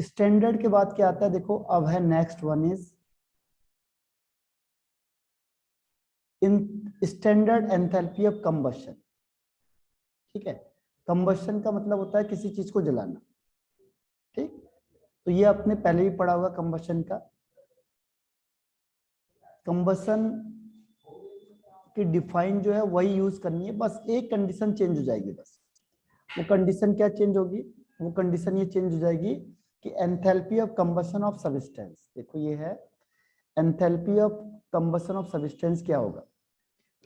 Standard के बाद क्या आता है देखो, अब है next one is in standard enthalpy of combustion. ठीक है, कंबशन का मतलब होता है किसी चीज को जलाना। ठीक, तो ये आपने पहले ही पढ़ा होगा कंबशन का। कंबशन की डिफाइन जो है वही यूज करनी है, बस एक कंडीशन चेंज हो जाएगी। बस वो कंडीशन क्या चेंज होगी, वो कंडीशन ये चेंज हो जाएगी कि enthalpy of combustion of substance. देखो ये है enthalpy of combustion of substance क्या होगा।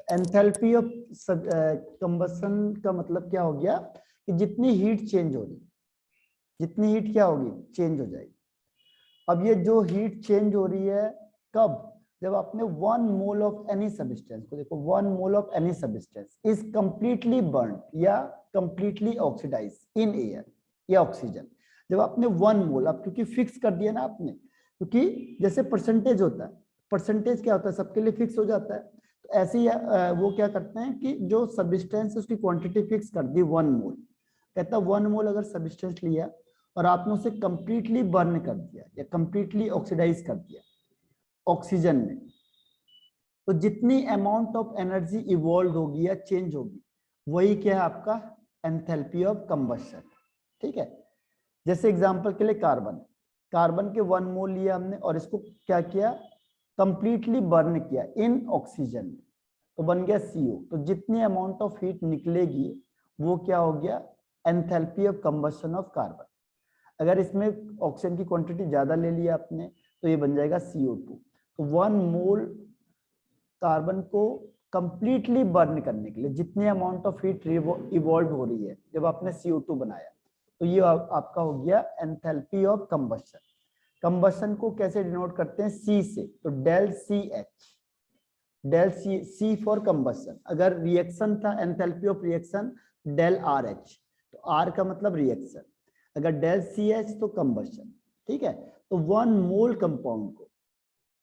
एंथैल्पी ऑफ कंबशन का मतलब क्या हो गया कि जितनी हीट चेंज हो रही, जितनी हीट क्या होगी चेंज हो जाएगी। अब ये जो हीट चेंज हो रही है कब, जब आपने 1 मोल ऑफ एनी सब्सटेंस को, देखो 1 mole of any substance is completely burn या कंप्लीटली ऑक्सीडाइज इन एयर या ऑक्सीजन। जब आपने 1 मोल, अब क्योंकि फिक्स कर दिया ना आपने, क्योंकि जैसे परसेंटेज होता है, परसेंटेज क्या होता है सबके लिए फिक्स हो जाता है, तो ऐसे ही वो क्या करते हैं कि जो सब्सटेंस है उसकी क्वांटिटी फिक्स कर दी 1 मोल। कहता है 1 मोल अगर सब्सटेंस लिया और आपने उसे कंप्लीटली बर्न कर दिया या कंप्लीटली ऑक्सीडाइज कर दिया ऑक्सीजन में, तो जितनी अमाउंट ऑफ एनर्जी इवॉल्व होगी या चेंज होगी वही क्या है आपका एंथैल्पी ऑफ कंबशन। ठीक है, जैसे एग्जांपल के लिए कार्बन, कार्बन के 1 मोल लिया हमने और इसको क्या किया कंप्लीटली बर्न किया इन ऑक्सीजन में, तो बन गया CO। तो जितनी अमाउंट ऑफ हीट निकलेगी वो क्या हो गया enthalpy of combustion of carbon. अगर इसमें ऑक्सीजन की क्वांटिटी ज्यादा ले लिया आपने तो ये बन जाएगा CO2। तो 1 मोल कार्बन को कंप्लीटली बर्न करने के लिए जितनी अमाउंट ऑफ हीट इवॉल्व हो रही है जब आपने CO2 बनाया, तो ये आपका हो गया एंथैल्पी ऑफ कंबशन। कंबशन को कैसे डिनोट करते हैं C से, तो del CH, del C for combustion. अगर रिएक्शन था enthalpy of reaction del RH, तो R का मतलब रिएक्शन, अगर डेल CH तो कंबशन। ठीक है, तो 1 मोल कंपाउंड को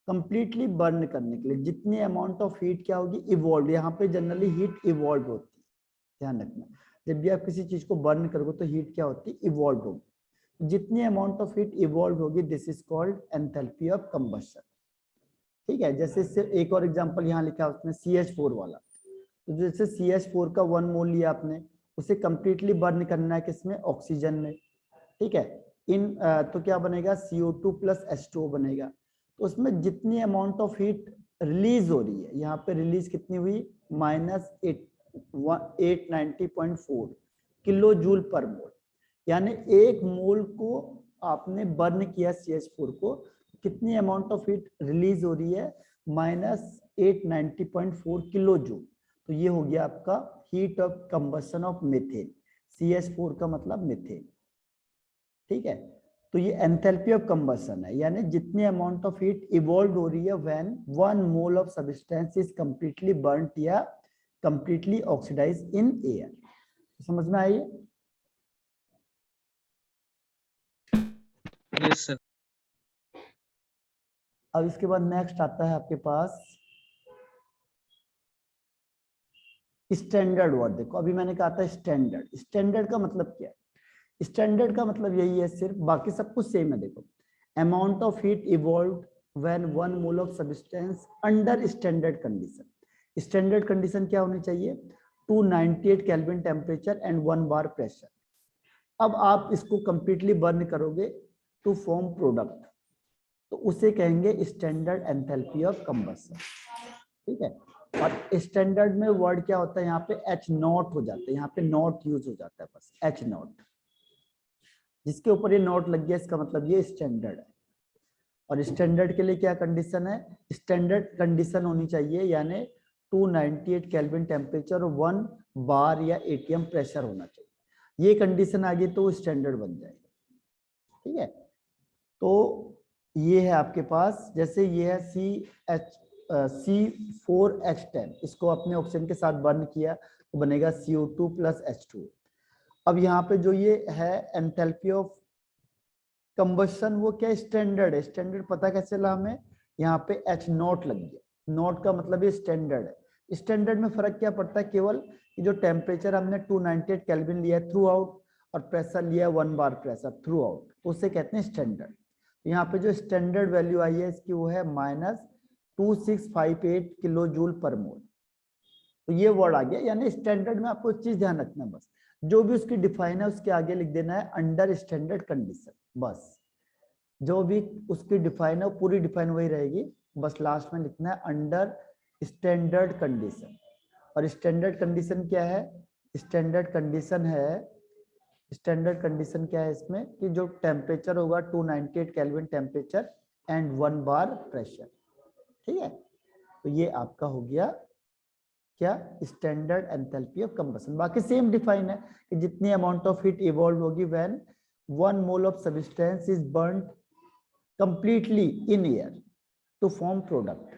कंप्लीटली बर्न करने के लिए जितनी अमाउंट ऑफ हीट क्या होगी इवॉल्व, यहाँ पे जनरली हीट इवॉल्व होती है, ध्यान रखना जब भी आप किसी चीज को बर्न करोगे तो हीट क्या होती है इवॉल्व होगी। जितनी अमाउंट ऑफ हीट इवॉल्व होगी this is called enthalpy of combustion. ठीक है, जैसे इससे एक और एग्जांपल यहाँ लिखा है उसमें CH4 वाला, तो जैसे CH4 का 1 मोल लिया आपने, उसे कंप्लीटली बर्न करना है किसमें ऑक्सीजन में। ठीक है, तो क्या बनेगा CO2 प्लस H2O बनेगा। तो उसमें जितनी अमाउंट ऑफ हीट रिलीज हो रही है, यहाँ पे रिलीज कितनी हुई -890.4 किलो जूल पर मोल, यानी 1 मोल को आपने बर्न किया CH4 को, कितनी अमाउंट ऑफ हीट रिलीज हो रही है -890.4 किलो जूल। तो ये हो गया आपका heat of combustion of methane, CH4 का मतलब मीथेन। ठीक है, तो ये एंथैल्पी ऑफ कंबशन है, यानी जितनी अमाउंट ऑफ हीट इवॉल्व हो रही है when 1 mole of substance is completely burned या कंप्लीटली ऑक्सीडाइज इन एयर। समझ में आई? Yes sir. अब इसके बाद नेक्स्ट आता है आपके पास स्टैंडर्ड वर्ड। देखो अभी मैंने कहा था स्टैंडर्ड, स्टैंडर्ड का मतलब क्या है? स्टैंडर्ड का मतलब यही है सिर्फ, बाकी सब कुछ सेम है। देखो amount of heat evolve when 1 mole of substance under standard condition. Standard condition क्या होनी चाहिए 298 kelvin temperature and 1 bar pressure. अब आप इसको कंप्लीटली बर्न करोगे टू फॉर्म प्रोडक्ट, तो उसे कहेंगे स्टैंडर्ड एंथैल्पी ऑफ कंबशन। ठीक है, और स्टैंडर्ड में वर्ड क्या होता है यहाँ पे H0 हो जाता है, यहाँ पे नॉट यूज हो जाता है, बस H0 जिसके ऊपर ये नोट लग गया इसका मतलब ये स्टैंडर्ड है। और स्टैंडर्ड के लिए क्या कंडीशन है, स्टैंडर्ड कंडीशन होनी चाहिए यानी 298 केल्विन टेम्परेचर और 1 बार या ATM प्रेशर होना चाहिए। ये कंडीशन आ गई तो स्टैंडर्ड बन जाएगा। ठीक है, तो ये है आपके पास, जैसे ये है C4H10, इसको अपने ऑक्सीजन के साथ बर्न किया तो बनेगा CO2 प्लस H2। अब यहाँ पे जो ये है एंथैल्पी ऑफ कंबशन वो क्या स्टैंडर्ड है, स्टैंडर्ड पता कैसे चला हमें, यहाँ पे H0 लग गया, नोट का मतलब ये स्टैंडर्ड है। स्टैंडर्ड में फर्क क्या पड़ता है केवल कि जो टेम्परेचर हमने 298 केल्विन लिया है थ्रू आउट, और प्रेशर लिया 1 बार प्रेशर थ्रू आउट, तो उसे कहते हैं स्टैंडर्ड। तो यहाँ पे जो स्टैंडर्ड वैल्यू आई है इसकी वो है -2658 किलो जूल पर मोल। तो ये वर्ड आ गया, यानी स्टैंडर्ड में आपको एक चीज ध्यान रखना, बस जो भी उसकी डिफाइन है उसके आगे लिख देना है अंडर स्टैंडर्ड कंडीशन। बस जो भी उसकी डिफाइन है पूरी डिफाइन वही रहेगी, बस लास्ट में लिखना है अंडर स्टैंडर्ड कंडीशन। और स्टैंडर्ड कंडीशन क्या है? स्टैंडर्ड कंडीशन क्या है इसमें कि जो टेम्परेचर होगा 298 kelvin temperature and 1 bar pressure. ठीक है, तो ये आपका हो गया क्या? Standard enthalpy of combustion. बाकी सेम डिफाइन है कि जितनी अमाउंट ऑफ हीट इवॉल्व होगी when 1 mole of substance is burned completely in air to form product.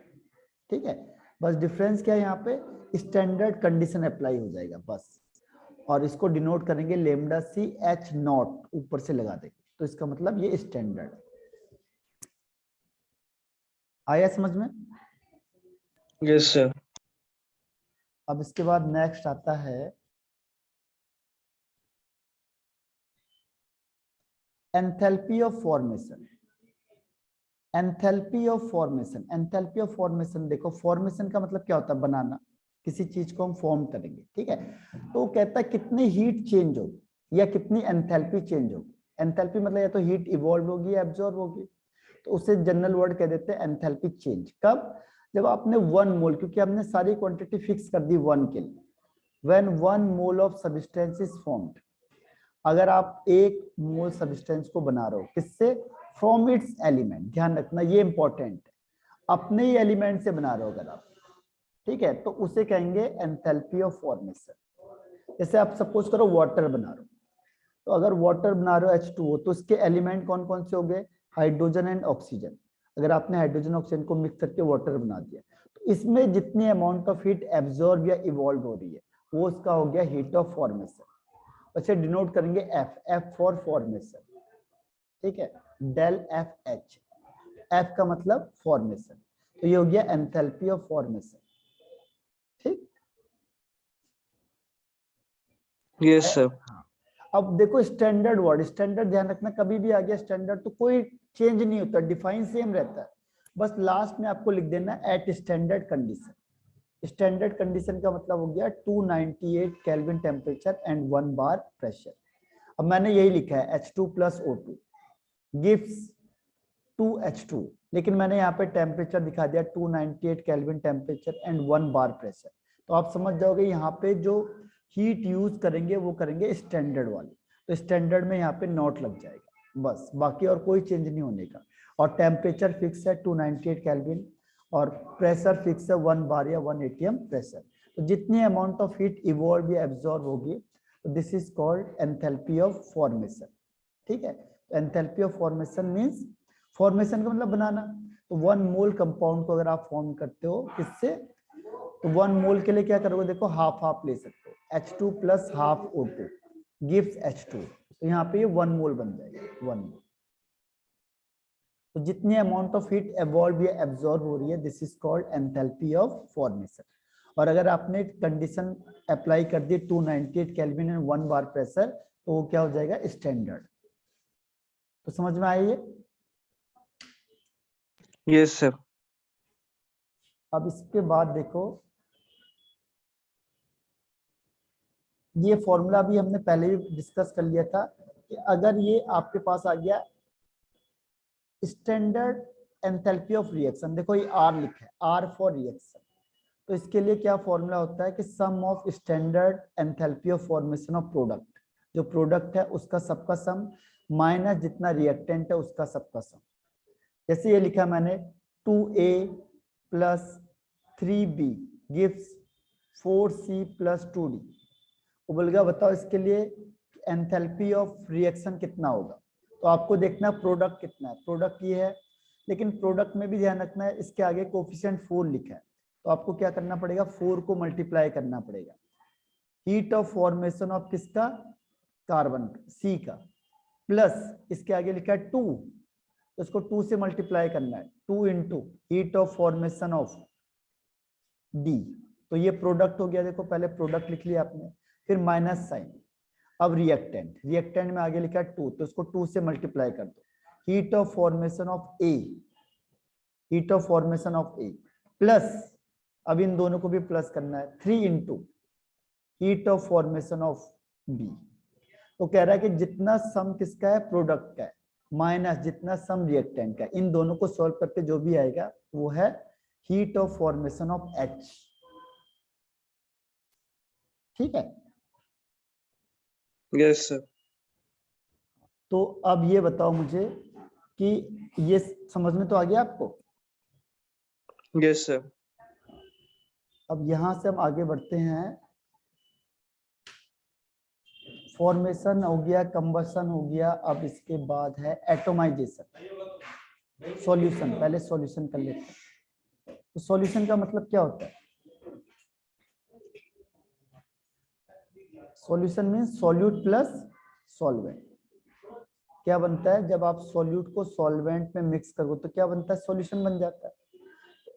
ठीक है, बस डिफरेंस क्या है यहाँ पे? स्टैंडर्ड कंडीशन अप्लाई हो जाएगा बस, और इसको डिनोट करेंगे लेमडा सी एच नॉट, ऊपर से लगा देंगे, तो इसका मतलब ये स्टैंडर्ड। आया समझ में? Yes sir. अब इसके बाद नेक्स्ट आता है enthalpy of formation. Enthalpy of formation, enthalpy of formation देखो, फॉर्मेशन का मतलब क्या होता है? बनाना, किसी चीज को हम फॉर्म करेंगे। ठीक है, तो वो कहता है कितनी हीट चेंज होगी या कितनी एंथैल्पी चेंज होगी। एंथैल्पी मतलब या तो हीट इवॉल्व होगी या एब्जॉर्ब होगी, तो उसे जनरल वर्ड कह देते हैं एंथैल्पी चेंज। कब? जब आपने 1 मोल, क्योंकि हमने सारी क्वांटिटी फिक्स कर दी 1 के लिए, when 1 mole of substance is formed. अगर आप 1 मोल सब्सटेंस को बना रहे हो, किससे? From its element. ध्यान रखना ये इंपॉर्टेंट है, अपने ही एलिमेंट से बना रहे हो अगर आप, ठीक है, तो उसे कहेंगे एंथैल्पी ऑफ फॉर्मेशन। जैसे आप सपोज करो वाटर बना रहे हो, तो अगर वाटर बना रहे हो H2O, तो उसके एलिमेंट कौन कौन से हो गए? Hydrogen and oxygen. अगर आपने हाइड्रोजन ऑक्सीजन को मिक्स करके वाटर बना दिया, तो इसमें जितनी अमाउंट ऑफ हीट एब्जॉर्ब या इवॉल्व हो रही है वो उसका हो गया हीट ऑफ फॉर्मेशन। अच्छा, डिनोट करेंगे एफ फॉर फॉर्मेशन। ठीक है, डेल एफ एच, एफ का मतलब फॉर्मेशन, तो ये हो गया एंथैल्पी ऑफ फॉर्मेशन। ठीक, यस सर। हाँ। अब देखो स्टैंडर्ड वर्ड, स्टैंडर्ड ध्यान रखना, कभी भी आ गया स्टैंडर्ड तो कोई चेंज नहीं होता, डिफाइन सेम रहता है, बस लास्ट में आपको लिख देना at standard condition. Standard condition का मतलब हो गया 298 kelvin temperature and 1 bar pressure. अब मैंने यही लिखा है H2 + O2 गिव्स 2H2, लेकिन मैंने यहाँ पे टेम्परेचर दिखा दिया 298 kelvin temperature and 1 bar pressure, तो आप समझ जाओगे यहाँ पे जो हीट यूज करेंगे वो करेंगे स्टैंडर्ड वाली, तो स्टैंडर्ड में यहाँ पे नॉट लग जाएगा बस, बाकी और कोई चेंज नहीं होने का। और टेम्परेचर फिक्स है 298 केल्विन और प्रेशर फिक्स है 1 बार या 1 atm प्रेशर। तो जितनी अमाउंट ऑफ हीट इवॉल्व या एब्जॉर्ब होगी, तो this is called enthalpy of formation. ठीक है, enthalpy of formation means, formation का मतलब बनाना, तो 1 मोल कंपाउंड को अगर आप फॉर्म करते हो किससे, तो 1 मोल के लिए क्या करोगे? देखो हाफ हाफ ले सकते हो, H2 + half O2 gives H2, तो यहाँ पे ये 1 मोल बन जाएगा, 1 मोल। तो जितनी अमाउंट ऑफ हीट एवॉल्व या एब्जॉर्ब हो रही है, this is called enthalpy of formation. और अगर आपने कंडीशन अप्लाई कर दी 298 केल्विन एंड 1 बार प्रेशर, तो वो क्या हो जाएगा? स्टैंडर्ड। तो समझ में आई ये? Yes sir. अब इसके बाद देखो, ये फॉर्मूला भी हमने पहले ही डिस्कस कर लिया था कि अगर ये आपके पास आ गया स्टैंडर्ड एंथैल्पी ऑफ रिएक्शन, देखो ये R लिखा है, R फॉर रिएक्शन, तो इसके लिए क्या फॉर्मूला होता है कि sum of standard enthalpy of formation of product, जो प्रोडक्ट है उसका सबका सम माइनस जितना रिएक्टेंट है उसका सबका सम। जैसे ये लिखा मैंने 2A + 3B gives 4C + 2D। उबलगा बताओ इसके लिए एंथैल्पी ऑफ रिएक्शन कितना होगा? तो आपको देखना प्रोडक्ट कितना है, प्रोडक्ट ये है, लेकिन प्रोडक्ट में भी ध्यान रखना है इसके आगे कोफिशिएंट 4 लिखा है, तो आपको क्या करना पड़ेगा? 4 को मल्टीप्लाई करना पड़ेगा। हीट ऑफ फॉर्मेशन ऑफ किसका? कार्बन C का, प्लस इसके आगे लिखा है 2, तो इसको 2 से मल्टीप्लाई करना है, 2 × heat of formation of D, तो ये प्रोडक्ट हो गया। देखो पहले प्रोडक्ट लिख लिया आपने, फिर माइनस साइन, अब रिएक्टेंट, रिएक्टेंट में आगे लिखा है 2, तो इसको 2 से मल्टीप्लाई कर दो। Heat of formation of A, heat of formation of A plus, अब इन दोनों को भी प्लस करना है, 3 into heat of formation of B. तो कह रहा है कि जितना सम किसका है, प्रोडक्ट का है, माइनस जितना सम रिएक्टेंट का है। इन दोनों को सॉल्व करके जो भी आएगा वो है heat of formation of H. ठीक है, यस सर। तो अब ये बताओ मुझे कि ये समझ में तो आ गया आपको? Yes sir. अब यहां से हम आगे बढ़ते हैं। फॉर्मेशन हो गया, कंबशन हो गया, अब इसके बाद है एटोमाइजेशन। सॉल्यूशन, पहले सॉल्यूशन कर लेते हैं। तो सॉल्यूशन का मतलब क्या होता है? Solution means solute plus solvent. क्या बनता है जब आप सॉल्यूट को सॉल्वेंट में मिक्स करो तो क्या बनता है, सॉल्यूशन बन जाता है।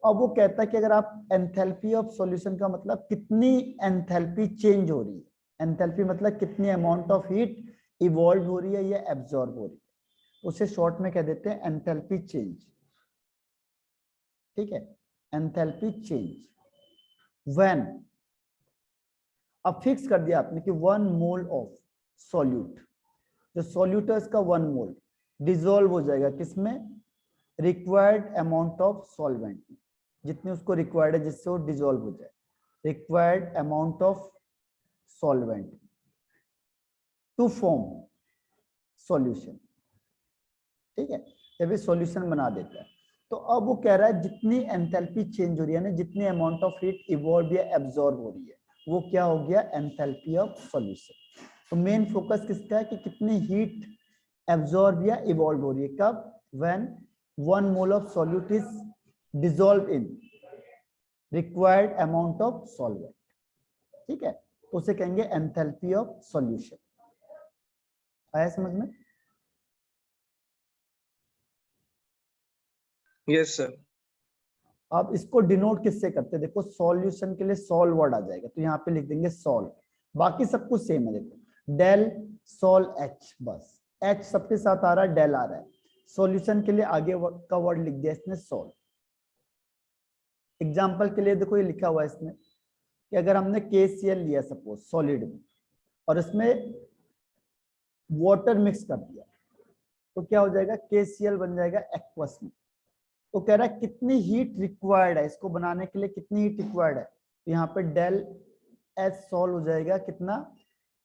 अब वो कहता है कि अगर आप एंथैल्पी ऑफ सॉल्यूशन का मतलब कितनी एंथैल्पी चेंज हो रही है, एंथैल्पी मतलब कितनी अमाउंट ऑफ हीट इवॉल्व हो रही है या एब्जॉर्ब हो रही है, उसे शॉर्ट में कह देते हैं एंथैल्पी चेंज। ठीक है, एंथैल्पी चेंज व्हेन, अब फिक्स कर दिया आपने कि 1 मोल ऑफ सॉल्यूट, जो सॉल्यूट है उसका 1 मोल डिसॉल्व हो जाएगा किसमें, रिक्वायर्ड अमाउंट ऑफ सॉल्वेंट, जितनी उसको रिक्वायर्ड है जिससे वो डिसॉल्व हो जाए, required amount of solvent to form solution. ठीक है, जब ये सॉल्यूशन बना देता है तो अब वो कह रहा है जितनी एंथैल्पी चेंज हो रही है ना, जितनी अमाउंट ऑफ हीट इवॉल्व या एब्जॉर्ब हो रही है, वो क्या हो गया, एंथैल्पी ऑफ सॉल्यूशन। तो मेन फोकस किसका है कि कितनी हीट एब्जॉर्ब या इवॉल्व हो रही है, कब, when 1 mole of solute is dissolve in required amount of solvent. ठीक है, तो उसे कहेंगे एंथैल्पी ऑफ सॉल्यूशन। आया समझ में? Yes sir. अब इसको डिनोट किससे करते हैं, देखो सॉल्यूशन के लिए सॉल्व वर्ड आ जाएगा तो यहाँ पे लिख देंगे सॉल्व, बाकी सब कुछ सेम है। देखो डेल सॉल एच, बस एच सबके साथ आ रहा है, डेल आ रहा है। सॉल्यूशन के लिए आगे का वर्ड लिख दिया इसने सॉल्व। एग्जाम्पल के लिए देखो ये लिखा हुआ है इसमें कि अगर हमने KCl लिया सपोज सॉलिड में और इसमें वाटर मिक्स कर दिया तो क्या हो जाएगा, KCl बन जाएगा एक्वस में। तो कह रहा है कितनी हीट रिक्वायर्ड है इसको बनाने के लिए, कितनी हीट रिक्वायर्ड है, तो यहाँ पे डेल एच सॉल्व हो जाएगा कितना,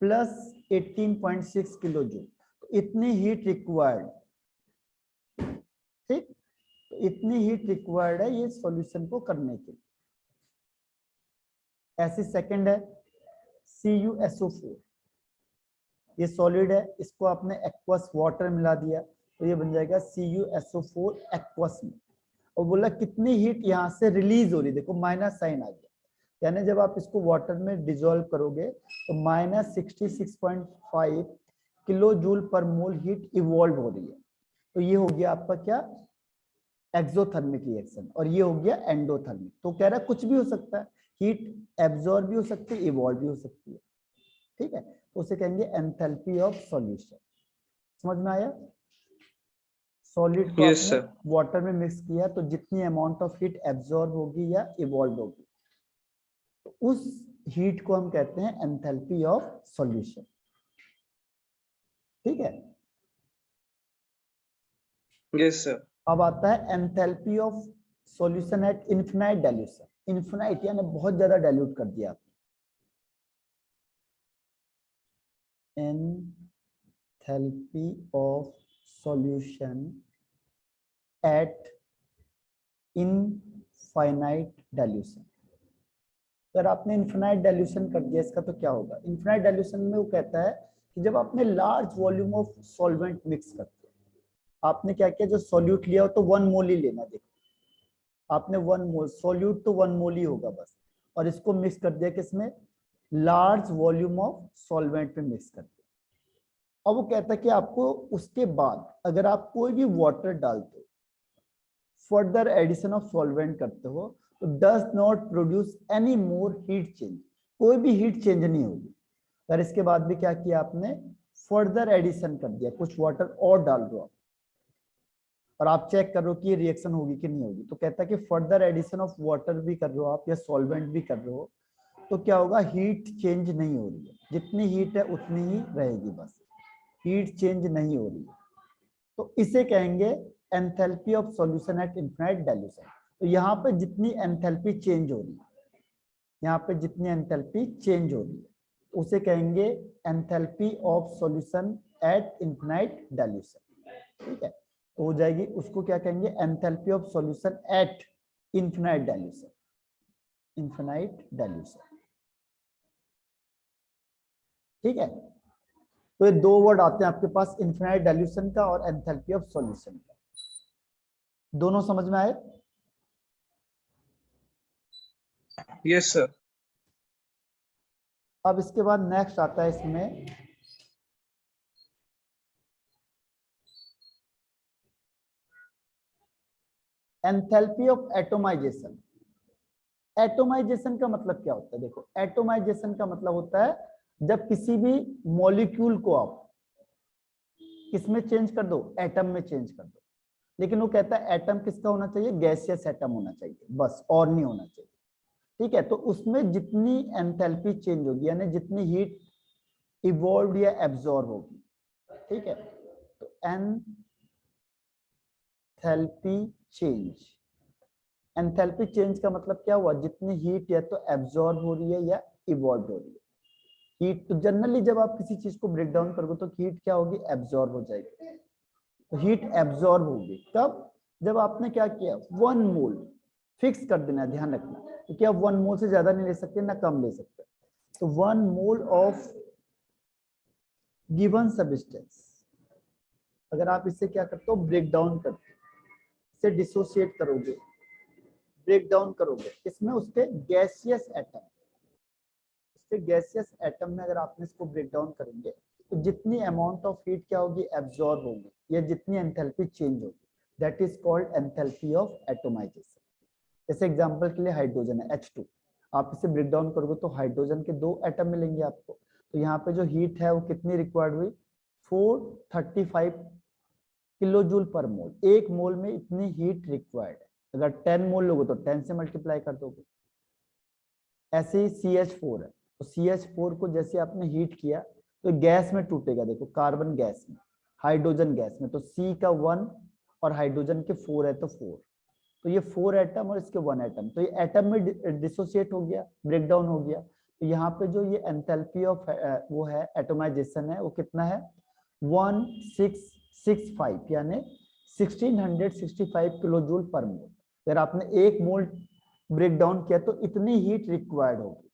प्लस 18.6 किलो जूल। तो इतनी हीट रिक्वायर्ड, ठीक, तो इतनी हीट रिक्वायर्ड है ये सॉल्यूशन को करने के लिए। ऐसे सेकंड है CuSO4, ये सॉलिड है, इसको आपने एक्वस वाटर मिला दिया तो ये बन जाएगा CuSO4 एक्वस में। और बोला कितनी हीट यहाँ से रिलीज हो रही, देखो माइनस साइन आ गया, यानी जब आप इसको वाटर में डिसॉल्व करोगे तो -66.5 किलो जूल पर मोल हीट इवॉल्व हो रही है। तो ये हो गया आपका क्या, एक्सोथर्मिक रिएक्शन, और ये हो गया एंडोथर्मिक। तो कह रहा है कुछ भी हो सकता है, हीट एब्जॉर्ब भी हो सकती है, इवॉल्व भी हो सकती है। ठीक है, तो उसे कहेंगे एंथैल्पी ऑफ सॉल्यूशन। समझ में आया? सॉलिड को यस आपने सर। वाटर में मिक्स किया तो जितनी अमाउंट ऑफ हीट एब्जॉर्ब होगी या इवॉल्व होगी, तो उस हीट को हम कहते हैं एंथैल्पी ऑफ सॉल्यूशन। ठीक है, यस सर। अब आता है enthalpy of solution at infinite dilution. Infinite यानी बहुत ज्यादा डाइल्यूट कर दिया आपने। Enthalpy of solution at infinite dilution. अगर आपने इनफिनाइट डाइल्यूशन कर दिया इसका तो क्या होगा, इनफिनाइट डाइल्यूशन में वो कहता है कि जब आपने large volume of solvent mix करते हैं, आपने क्या किया, जो सॉल्यूट लिया हो तो 1 मोल ही लेना, देखो आपने 1 मोल सॉल्यूट तो 1 मोल ही होगा बस, और इसको मिक्स कर दिया किसमें, लार्ज वॉल्यूम ऑफ सॉल्वेंट में मिक्स कर दिया। अब वो कहता है कि आपको उसके बाद अगर आप कोई भी वाटर डालते हो, फर्दर एडिशन ऑफ सॉल्वेंट करते हो, तो does not produce any more heat change, कोई भी हीट चेंज नहीं होगी। अगर इसके बाद भी क्या किया आपने, फर्दर एडिशन कर दिया, कुछ वाटर और डाल दो आप, और आप चेक कर रहे हो कि ये रिएक्शन होगी कि नहीं होगी, तो कहता है कि फर्दर एडिशन ऑफ वाटर भी कर रहे हो आप या सॉल्वेंट भी कर रहे हो, तो क्या होगा, हीट चेंज नहीं हो रही है, जितनी हीट है उतनी ही रहेगी, बस हीट चेंज नहीं हो रही है, तो इसे कहेंगे enthalpy of solution at infinite dilution. तो यहाँ पे जितनी एंथैल्पी चेंज हो रही है, यहाँ पे जितनी एंथैल्पी चेंज हो रही है उसे कहेंगे enthalpy of solution at infinite dilution. ठीक है, तो हो जाएगी, उसको क्या कहेंगे, enthalpy of solution at infinite dilution, infinite dilution. ठीक है, तो ये दो वर्ड आते हैं आपके पास, इनफिनिट डाइल्यूशन का और एंथैल्पी ऑफ सॉल्यूशन का। दोनों समझ में आए? Yes sir. अब इसके बाद नेक्स्ट आता है इसमें एंथैल्पी ऑफ एटोमाइजेशन। एटोमाइजेशन का मतलब क्या होता है, देखो एटोमाइजेशन का मतलब होता है जब किसी भी मॉलिक्यूल को आप किसमें चेंज कर दो, एटम में चेंज कर दो, लेकिन वो कहता है एटम किसका होना चाहिए, गैसियस एटम होना चाहिए, बस और नहीं होना चाहिए। ठीक है, तो उसमें जितनी एंथैल्पी चेंज होगी, यानी जितनी हीट इवॉल्व या एब्जॉर्ब होगी, ठीक है, तो एंथैल्पी चेंज, एंथैल्पी चेंज का मतलब क्या हुआ, जितनी हीट या तो एब्जॉर्ब हो रही है या इवॉल्व हो रही है। हीट तो जनरली जब आप किसी चीज को ब्रेक डाउन करोगे तो हीट क्या होगी, एब्जॉर्ब हो जाएगी, तो हीट एब्जॉर्ब होगी कब, जब आपने क्या किया, 1 मोल फिक्स कर देना, ध्यान रखना, क्योंकि आप 1 मोल से ज्यादा नहीं ले सकते ना कम ले सकते, तो 1 मोल ऑफ गिवन सब्सटेंस, अगर आप इससे क्या करते हो, ब्रेक डाउन करते हो, इसे डिसोशिएट करोगे, ब्रेक डाउन करोगे, इसमें उसके गैसियस एटम, उसके गैसियस एटम में अगर आपने इसको ब्रेक डाउन करेंगे तो जितनी अमाउंट ऑफ हीट क्या होगी, एब्जॉर्ब होगी, या जितनी एंथैल्पी चेंज होगी, that is called enthalpy of atomisation. जैसे एग्जांपल के लिए हाइड्रोजन है H2, आप इसे ब्रेक डाउन करोगे तो हाइड्रोजन के 2 एटम मिलेंगे आपको, तो यहाँ पे जो हीट है वो कितनी रिक्वायर्ड हुई, 435 किलो जूल पर मोल, 1 मोल में इतनी हीट रिक्वायर्ड है, अगर 10 मोल लोगे तो 10 से मल्टीप्लाई कर दोगे। ऐसे ही CH4 है, तो CH4 को जैसे आपने हीट किया तो गैस में टूटेगा, देखो कार्बन गैस में, हाइड्रोजन गैस में, तो C का 1 और हाइड्रोजन के 4 है तो 4, तो ये 4 एटम और इसके 1 एटम, तो ये एटम में डिसोसिएट हो गया, ब्रेक डाउन हो गया, तो यहाँ पे जो ये एंथैल्पी ऑफ वो है एटोमाइजेशन है, वो कितना है, 1665, यानी 1665 किलो जूल पर मोल। अगर आपने 1 मोल ब्रेक डाउन किया तो इतनी हीट रिक्वायर्ड होगी।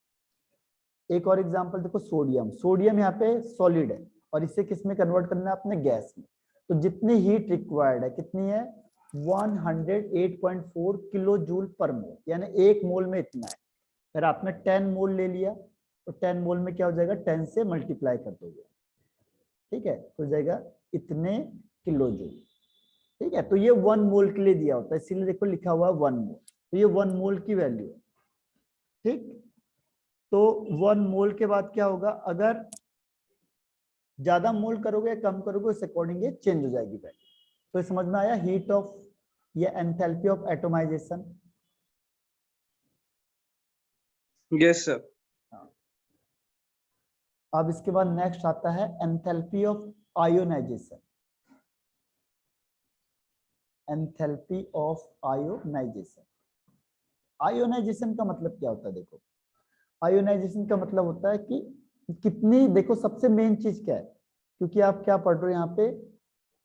एक और एग्जांपल देखो, सोडियम, सोडियम यहाँ पे सॉलिड है और इसे किस में कन्वर्ट करना है आपने, गैस में, तो जितनी हीट रिक्वायर्ड है कितनी है, 108.4 किलो जूल पर मोल, यानी 1 मोल में इतना है। अगर आपने 10 मोल ले लिया तो 10 मोल में क्या हो जाएगा, 10 से मल्टीप्लाई कर दोगे, ठीक है, तो हो जाएगा इतने किलो जूल। ठीक है, तो ये 1 मोल के लिए दिया होता है, इसीलिए देखो लिखा हुआ है 1 मोल, तो ये 1 मोल की वैल्यू है। ठीक, तो 1 मोल के बाद क्या होगा, अगर ज्यादा मोल करोगे कम करोगे उस अकॉर्डिंग ये चेंज हो जाएगी वैल्यू। तो समझ में आया हीट ऑफ या enthalpy of atomization. Yes sir. अब इसके बाद नेक्स्ट आता है enthalpy of ionization, enthalpy of ionization. Ionization का मतलब क्या होता है, देखो आयोनाइजेशन का मतलब होता है कि कितनी, देखो सबसे मेन चीज क्या है, क्योंकि आप क्या पढ़ रहे हो यहाँ पे,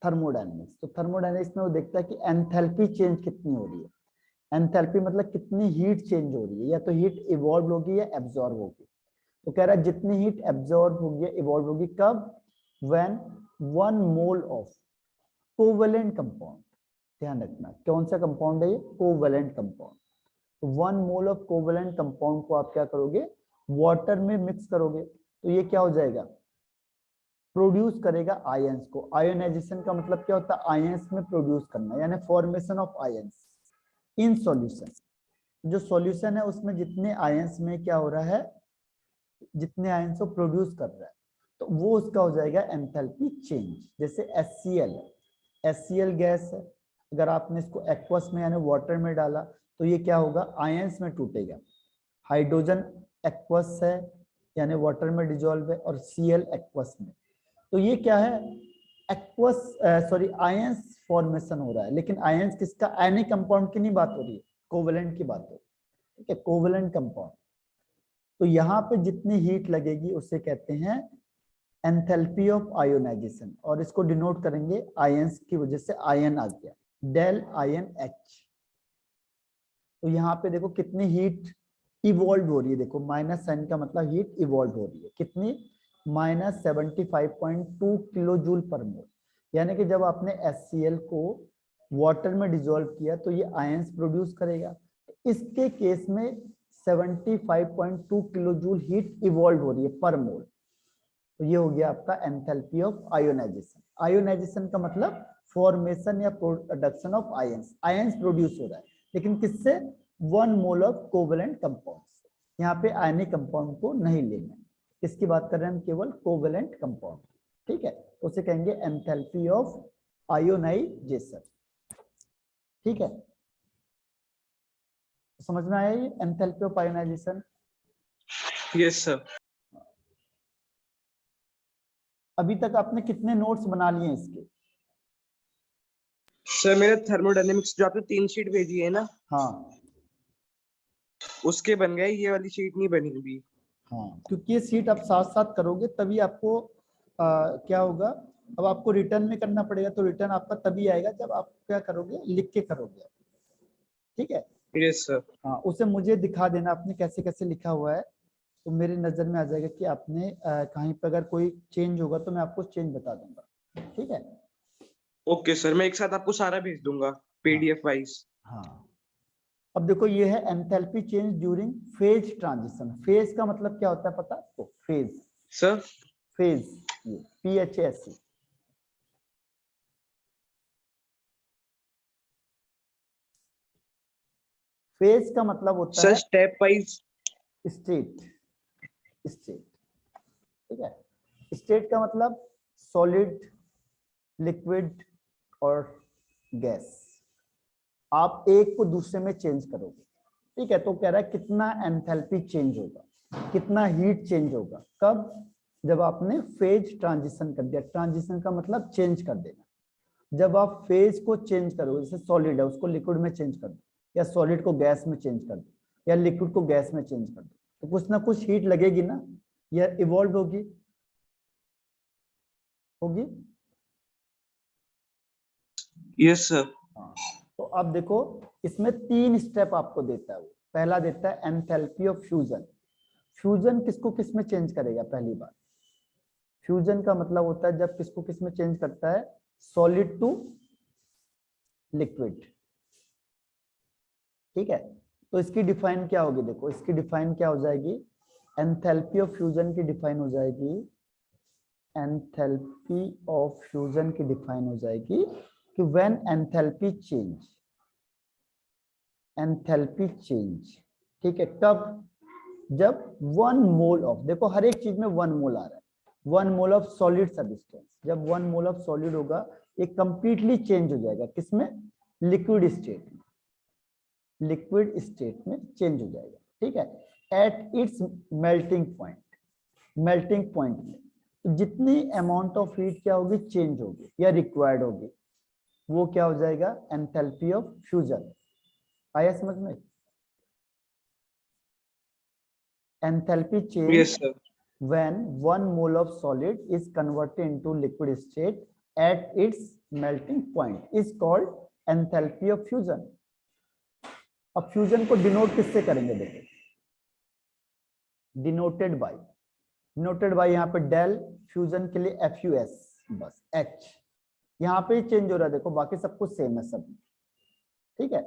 थर्मोडायनेमिक्स, तो थर्मोडायनेमिक्स में वो देखता है कि एंथैल्पी चेंज कितनी हो रही है, एंथैल्पी मतलब कितनी हीट चेंज हो रही है, या तो हीट इवॉल्व होगी या एब्जॉर्ब होगी, तो कह रहा है जितनी हीट एब्जॉर्ब होगी इवॉल्व होगी कब, when 1 mole of covalent compound, ध्यान रखना कौन सा कंपाउंड है ये, कोवेलेंट कंपाउंड, तो 1 मोल ऑफ कोवेलेंट कंपाउंड को आप क्या करोगे, वाटर में मिक्स करोगे, तो ये क्या हो जाएगा, प्रोड्यूस करेगा आयंस को। आयोनाइजेशन का मतलब क्या होता है, आयंस में प्रोड्यूस करना, यानी formation of ions in solution. जो सॉल्यूशन है उसमें जितने आयंस में क्या हो रहा है, जितने आयंस वो प्रोड्यूस कर रहा है, तो वो उसका हो जाएगा एंथैल्पी चेंज। जैसे HCl गैस है, अगर आपने इसको एक्वस में यानी वाटर में डाला तो ये क्या होगा, आयंस में टूटेगा। हाइड्रोजन एक्वस है यानी वाटर में डिजोल्व है, और Cl एक्वस में, तो ये क्या है, एक्वस सॉरी आयंस फॉर्मेशन हो रहा है। लेकिन आयंस किसका, आयनिक कंपाउंड की नहीं बात हो रही है, कोवेलेंट की बात हो रही है, ठीक है, कोवेलेंट कंपाउंड। तो यहाँ पे जितनी हीट लगेगी उसे कहते हैं एंथैल्पी ऑफ आयोनाइजेशन, और इसको डिनोट करेंगे आयंस की वजह से, आयन आ गया डेल आयन H। तो यहाँ पे देखो कितनी हीट इवॉल्व हो रही है, देखो माइनस साइन का मतलब हीट इवॉल्व हो रही है, कितनी, -75.2 किलो जूल पर मोल। यानी कि जब आपने HCl को वाटर में डिसॉल्व किया तो ये आयंस प्रोड्यूस करेगा, इसके केस में 75.2 किलो जूल हीट इवॉल्व हो रही है पर मोल। तो ये हो गया आपका एंथैल्पी ऑफ आयोनाइजेशन। आयोनाइजेशन का मतलब फॉर्मेशन या production of ions, ions produce हो रहा है, लेकिन किससे, 1 मोल ऑफ कोवेलेंट कंपाउंड से। यहाँ पे आयनिक कंपाउंड को नहीं लेना, किसकी बात कर रहे हैं हम, केवल कोवेलेंट कंपाउंड, ठीक है। तो उसे कहेंगे एंथैल्पी ऑफ आयोनाइजेशन, ठीक है। समझ में आया ये enthalpy of ionization? Yes sir. अभी तक आपने कितने नोट्स बना लिए हैं इसके? सर मेरा थर्मोडायनेमिक्स जो आपने 3 शीट भेजी है ना, हाँ उसके बन गए, ये वाली शीट नहीं बनी अभी। हाँ, क्योंकि ये सीट आप साथ साथ करोगे तभी आपको क्या होगा, अब आपको रिटर्न में करना पड़ेगा, तो रिटर्न आपका तभी आएगा जब आप क्या करोगे, लिख के करोगे, ठीक है। Yes sir. हाँ, उसे मुझे दिखा देना आपने कैसे कैसे लिखा हुआ है, तो मेरी नजर में आ जाएगा कि आपने कहीं पर अगर कोई चेंज होगा तो मैं आपको चेंज बता दूंगा, ठीक है। ओके सर, मैं एक साथ आपको सारा भेज दूंगा हाँ PDF वाइज। हाँ, अब देखो ये है enthalpy change during phase transition. Phase का मतलब क्या होता है पता है? फेज, सर फेज, ये PHAS। फेज का मतलब होता सर है स्टेप वाइज। स्टेट, स्टेट, ठीक है। स्टेट का मतलब सॉलिड, लिक्विड और गैस, आप एक को दूसरे में चेंज करोगे, ठीक है। तो कह रहा है कितना एंथैल्पी चेंज होगा, कितना हीट चेंज होगा, कब, जब आपने फेज ट्रांजिशन कर दिया। ट्रांजिशन का मतलब चेंज कर देना। जब आप फेज को चेंज करोगे, जैसे सॉलिड है उसको लिक्विड में चेंज कर दो, या सॉलिड को गैस में चेंज कर दो, या लिक्विड को गैस में चेंज कर दो, तो कुछ ना कुछ हीट लगेगी ना, या इवॉल्व होगी, होगी। Yes sir. हाँ, तो अब देखो इसमें 3 स्टेप आपको देता है वो। पहला देता है एंथैल्पी ऑफ फ्यूजन। फ्यूजन किसको किस में चेंज करेगा, पहली बात, फ्यूजन का मतलब होता है जब किसको किस में चेंज करता है, सॉलिड टू लिक्विड, ठीक है। तो इसकी डिफाइन क्या होगी, देखो इसकी डिफाइन क्या हो जाएगी, एंथैल्पी ऑफ फ्यूजन की डिफाइन हो जाएगी, एंथैल्पी ऑफ फ्यूजन की डिफाइन हो जाएगी कि when enthalpy change, enthalpy change, ठीक है, कब, जब 1 मोल ऑफ, देखो हर एक चीज में 1 मोल आ रहा है, 1 मोल ऑफ सॉलिड सब्सटेंस, जब 1 मोल ऑफ सॉलिड होगा ये कंप्लीटली चेंज हो जाएगा, किसमें, लिक्विड स्टेट में, लिक्विड स्टेट में चेंज हो जाएगा, ठीक है। At its melting point, melting point में तो जितनी अमाउंट ऑफ हीट क्या होगी, चेंज होगी या रिक्वायर्ड होगी, वो क्या हो जाएगा, एंथैल्पी ऑफ फ्यूजन। आया समझ में? Enthalpy change yes sir. when 1 mole of solid is converted into liquid state at its melting point is called enthalpy of fusion. अब फ्यूजन को डिनोट किससे करेंगे, देखो डिनोटेड बाय, डिनोटेड बाय यहाँ पे डेल, फ्यूजन के लिए FUS, बस H, यहाँ पे चेंज हो रहा है, देखो बाकी सब कुछ सेम है सब, ठीक है।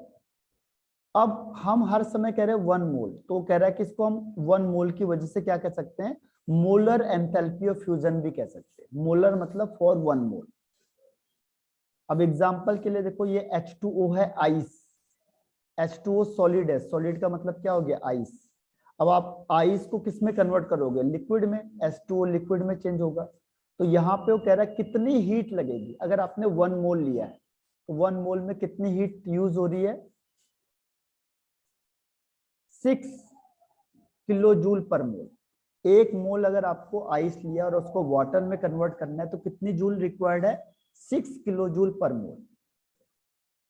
अब हम हर समय कह रहे हैं 1 मोल, तो कह रहा है कि इसको हम 1 मोल की वजह से क्या कह सकते हैं, मोलर एंथैल्पी ऑफ फ्यूजन भी कह सकते हैं। मोलर मतलब फॉर 1 मोल। अब एग्जांपल के लिए देखो ये H2O है, आइस, H2O सॉलिड है, सॉलिड का मतलब क्या हो गया, आइस। अब आप आइस को किस में कन्वर्ट करोगे, लिक्विड में, H2O लिक्विड में चेंज होगा। तो यहाँ पे वो कह रहा है कितनी हीट लगेगी। अगर आपने 1 मोल लिया है तो 1 मोल में कितनी हीट यूज हो रही है, 6 किलो जूल पर मोल। 1 मोल अगर आपको आइस लिया और उसको वाटर में कन्वर्ट करना है तो कितनी जूल रिक्वायर्ड है, 6 किलो जूल पर मोल।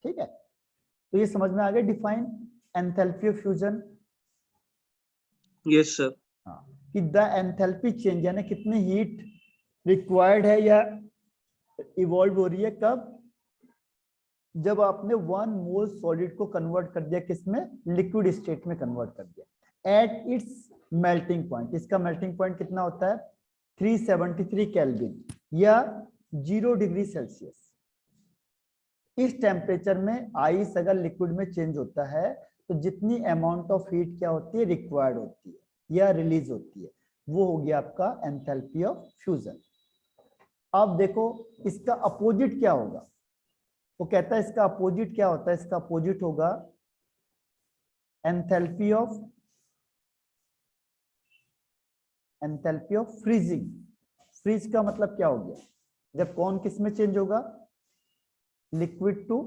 ठीक है, तो ये समझ में आ गया define enthalpy of fusion. Yes sir. हाँ, कि द एंथैल्पी चेंज यानी कितनी हीट रिक्वायर्ड है या इवॉल्व हो रही है, कब, जब आपने 1 मोल सॉलिड को कन्वर्ट कर दिया किसमें, लिक्विड स्टेट में कन्वर्ट कर दिया एट इट्स मेल्टिंग पॉइंट। इसका मेल्टिंग पॉइंट कितना होता है, 373 केल्विन या 0 डिग्री सेल्सियस। इस टेम्परेचर में आइस अगर लिक्विड में चेंज होता है तो जितनी अमाउंट ऑफ हीट क्या होती है, रिक्वायर्ड होती है या रिलीज होती है, वो हो गया आपका एंथैल्पी ऑफ फ्यूजन। अब देखो इसका अपोजिट क्या होगा, वो कहता है इसका अपोजिट क्या होता है, इसका अपोजिट होगा एंथैल्पी ऑफ फ्रीजिंग। फ्रीज का मतलब क्या हो गया, जब कौन किस में चेंज होगा, लिक्विड टू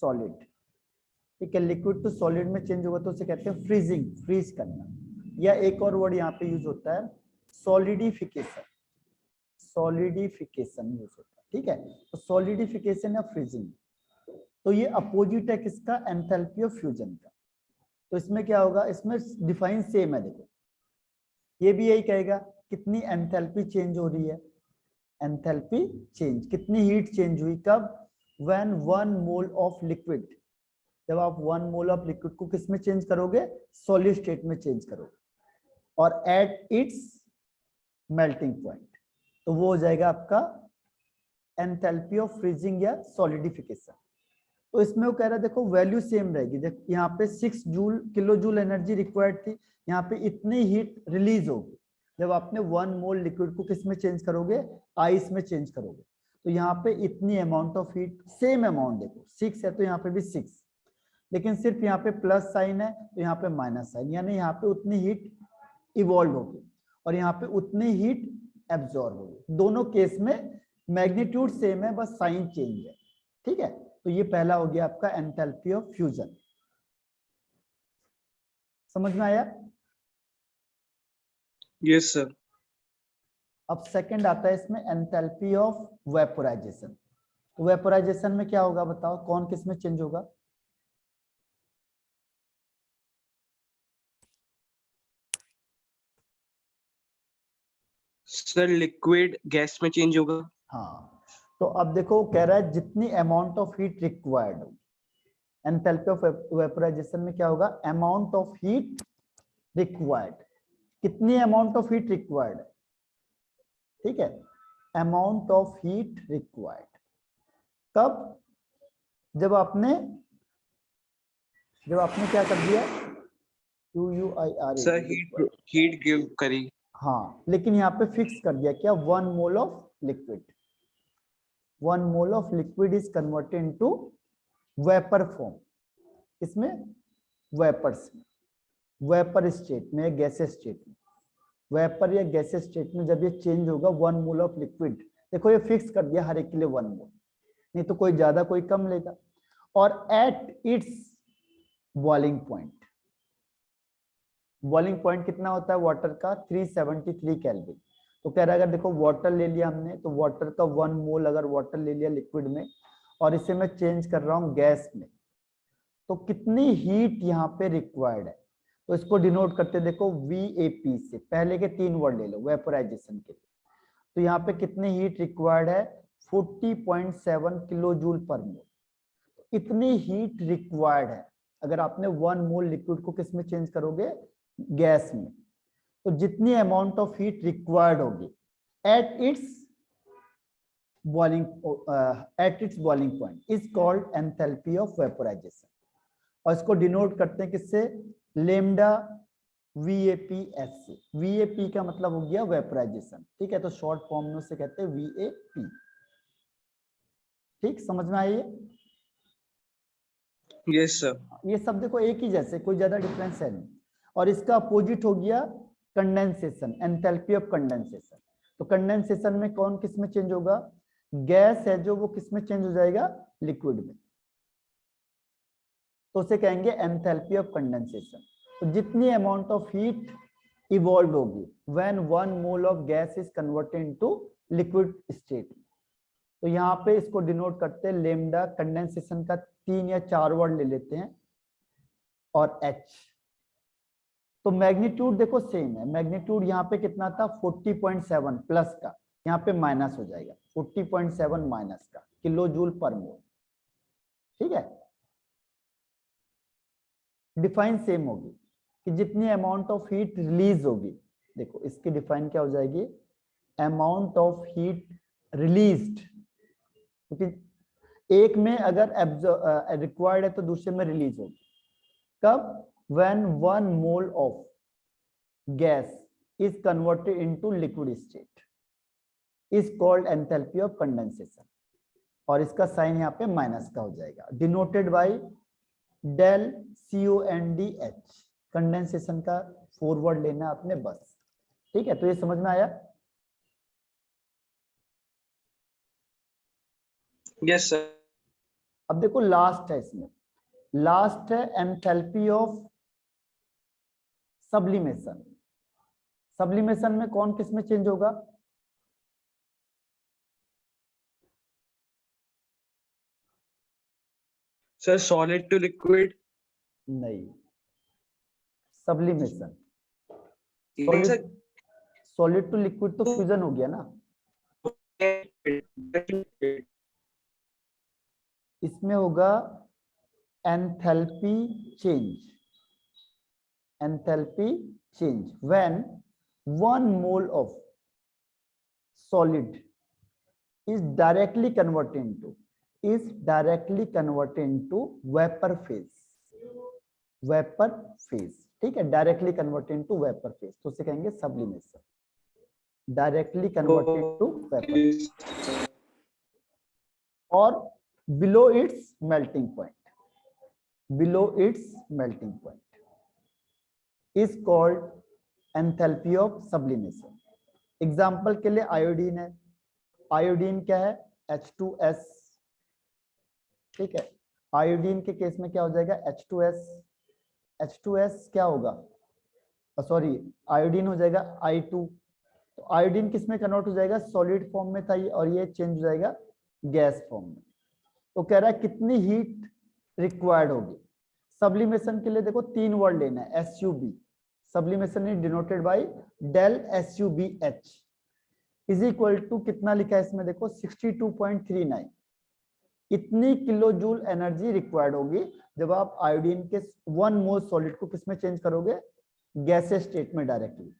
सॉलिड। ठीक है, लिक्विड टू सॉलिड में चेंज होगा तो उसे कहते हैं फ्रीजिंग, फ्रीज करना। या एक और वर्ड यहाँ पे यूज होता है सॉलिडिफिकेशन, सॉलिडिफिकेशन यूज होता है। ठीक है, तो सॉलिडिफिकेशन या फ्रीजिंग, तो ये अपोजिट है किसका, एंथैल्पी ऑफ फ्यूजन का। तो इसमें क्या होगा, इसमें डिफाइन सेम है। देखो ये भी यही कहेगा कितनी एंथैल्पी चेंज हो रही है, एंथैल्पी चेंज, कितनी हीट चेंज हुई, कब, व्हेन 1 मोल ऑफ लिक्विड, जब आप 1 मोल ऑफ लिक्विड को किस में चेंज करोगे, सॉलिड स्टेट में चेंज करोगे, और एट इट्स मेल्टिंग पॉइंट, तो वो हो जाएगा आपका एंथैल्पी ऑफ फ्रीजिंग या सॉलिडिफिकेशन। तो इसमें वो कह रहा है देखो वैल्यू सेम रहेगी। देखो यहाँ पे 6 joule kilo joule energy required थी, यहाँ पे इतनी हीट रिलीज होगी जब आपने 1 मोल लिक्विड को किस में चेंज करोगे, आइस में चेंज करोगे। तो यहाँ पे इतनी amount of heat, same amount, देखो 6 है तो यहाँ पे भी 6, लेकिन सिर्फ यहाँ पे प्लस साइन है तो यहाँ पे माइनस साइन, यानी यहाँ पे उतनी हीट इवॉल्व होगी और यहाँ पे उतनी हीट एब्जॉर्ब होगी। दोनों केस में मैग्नीट्यूड सेम है, बस साइन चेंज है। ठीक है, तो ये पहला हो गया आपका एंथैल्पी ऑफ फ्यूजन। समझ में आया? Yes sir. अब सेकंड आता है इसमें एंथैल्पी ऑफ वेपोराइजेशन। तो वेपोराइजेशन में क्या होगा बताओ, कौन किस में चेंज होगा, सर लिक्विड गैस में चेंज होगा। हाँ, तो अब देखो कह रहा है जितनी अमाउंट ऑफ हीट रिक्वायर्ड होगी, एंथैल्पी ऑफ वेपोराइजेशन में क्या होगा, अमाउंट ऑफ हीट रिक्वायर्ड, कितनी अमाउंट ऑफ हीट रिक्वायर्ड है। ठीक है, अमाउंट ऑफ हीट रिक्वायर्ड, कब, जब आपने क्या कर दिया, UUIR, सर हीट गिव करी। हाँ, लेकिन यहाँ पे फिक्स कर दिया क्या, 1 mole of liquid, 1 mole of liquid is converted into vapour form, इसमें वेपर्स में, वेपर स्टेट में, गैसेस स्टेट में, वेपर या गैसेस स्टेट में जब ये चेंज होगा 1 मोल ऑफ लिक्विड, देखो ये फिक्स कर दिया हर एक के लिए 1 मोल, नहीं तो कोई ज्यादा कोई कम लेगा, और at its boiling point, boiling point कितना होता है वाटर का, 373 केल्विन। तो कह रहा है अगर देखो वाटर ले लिया हमने, तो वाटर का 1 मोल अगर वाटर ले लिया लिक्विड में और इसे मैं चेंज कर रहा हूं गैस में, तो कितनी हीट यहाँ पे रिक्वायर्ड है। तो इसको डिनोट करते देखो VAP से, पहले के 3 वर्ड ले लो वेपोराइजेशन के लिए। तो यहाँ पे कितनी हीट रिक्वायर्ड है, 40.7 किलो जूल पर मोल। इतनी हीट रिक्वायर्ड है अगर आपने 1 मोल लिक्विड को किस में चेंज करोगे, गैस में। तो जितनी अमाउंट ऑफ हीट रिक्वायर्ड होगी at its boiling point is called enthalpy of vaporisation, और इसको डिनोट करते हैं किससे, लेमडा VAPS से। VAP का मतलब हो गया वेपोराइजेशन। ठीक है, तो शॉर्ट फॉर्म में उसे कहते हैं VAP। ठीक, समझ में आई? Yes sir. ये सब देखो एक ही जैसे, कोई ज्यादा डिफरेंस है नहीं। और इसका अपोजिट हो गया कंडेंसेशन, एंथैल्पी ऑफ कंडेंसेशन। तो कंडेंसेशन में कौन किस में चेंज होगा, गैस है जो वो किस में चेंज हो जाएगा, लिक्विड में, तो उसे कहेंगे एंथैल्पी ऑफ कंडेंसेशन। तो जितनी अमाउंट ऑफ हीट इवॉल्व होगी when 1 mole of gas is converted into liquid state. तो यहाँ पे इसको डिनोट करते हैं लेमडा, कंडेंसेशन का 3 या 4 वर्ड ले लेते हैं, और एच। तो मैग्नीट्यूड देखो सेम है, मैग्नीट्यूड यहाँ पे कितना था 40.7 प्लस का, यहाँ पे माइनस हो जाएगा 40.7 माइनस का किलो जूल पर मोल। ठीक है, डिफाइन सेम होगी कि जितनी अमाउंट ऑफ हीट रिलीज होगी, देखो इसकी डिफाइन क्या हो जाएगी, अमाउंट ऑफ हीट रिलीज्ड, क्योंकि एक में अगर रिक्वायर्ड है तो दूसरे में रिलीज होगी। कब, when 1 mole of gas is converted into liquid state is called enthalpy of condensation, और इसका साइन यहाँ पे माइनस का हो जाएगा, denoted by del CONDH। Condensation का फॉरवर्ड लेना आपने बस। ठीक है, तो ये समझ में आया? Yes sir. अब देखो लास्ट है, इसमें लास्ट है एंथैल्पी ऑफ सब्लिमेशन। सब्लिमेशन में कौन किस में चेंज होगा, सर सॉलिड टू लिक्विड। नहीं, सब्लिमेशन नहीं सर, सॉलिड टू लिक्विड तो फ्यूजन हो गया ना, इसमें होगा enthalpy change, enthalpy change when 1 mole of solid is directly converted into vapor phase। ठीक है, directly converted into vapour phase, तो उसे कहेंगे sublimation, directly converted to vapour और below its melting point is called enthalpy of sublimation. Example के लिए iodine है, iodine क्या है, H2S। ठीक है, आयोडीन के केस में क्या हो जाएगा, H2S क्या होगा, सॉरी आयोडीन हो जाएगा I2। तो आयोडीन किस में कन्वर्ट हो जाएगा, सॉलिड फॉर्म में था ये, और ये चेंज हो जाएगा गैस फॉर्म में। तो कह रहा है कितनी हीट रिक्वायर्ड होगी। सब्लिमेशन के लिए देखो 3 वर्ड लेना है, SUB। Sublimation is denoted by del SUBH is equal to कितना लिखा है इसमें, देखो 62.39। इतनी किलो जूल एनर्जी रिक्वायर्ड होगी जब आप आयोडीन के 1 मोल सॉलिड को किसमें चेंज करोगे, गैसेस स्टेट में डायरेक्टली।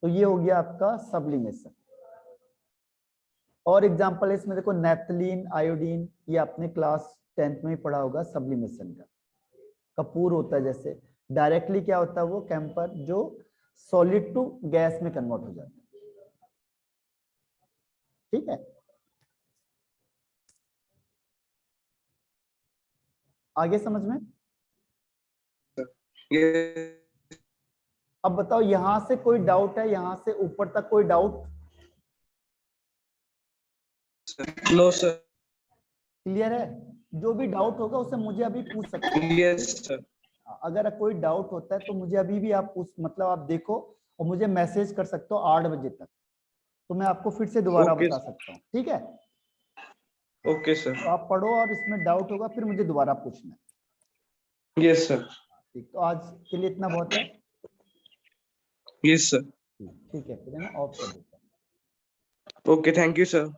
तो ये हो गया आपका सब्लिमेशन। और एग्जांपल इसमें देखो नेथलीन, आयोडीन, ये आपने क्लास 10th में ही पढ़ा होगा सब्लिमेशन का। कपूर होता है जैसे, डायरेक्टली क्या होता है वो कैंपर, जो सॉलिड टू गैस में कन्वर्ट हो जाता है। ठीक है, आगे समझ में? अब बताओ यहां से कोई डाउट है, यहां से ऊपर तक कोई डाउट? No sir. क्लियर है? जो भी डाउट होगा उसे मुझे अभी पूछ सकते हैं। Yes sir. अगर कोई डाउट होता है तो मुझे अभी भी आप पूछ, मतलब आप देखो और मुझे मैसेज कर सकते हो 8 बजे तक, तो मैं आपको फिर से दोबारा बता सकता हूँ। ठीक है, ओके सर। तो आप पढ़ो और इसमें डाउट होगा फिर मुझे दोबारा पूछना। Yes sir. ठीक, तो आज के लिए इतना बहुत है। Yes sir. ठीक है, फिर है ना, ऑफ कर देता हूँ। Okay, thank you sir.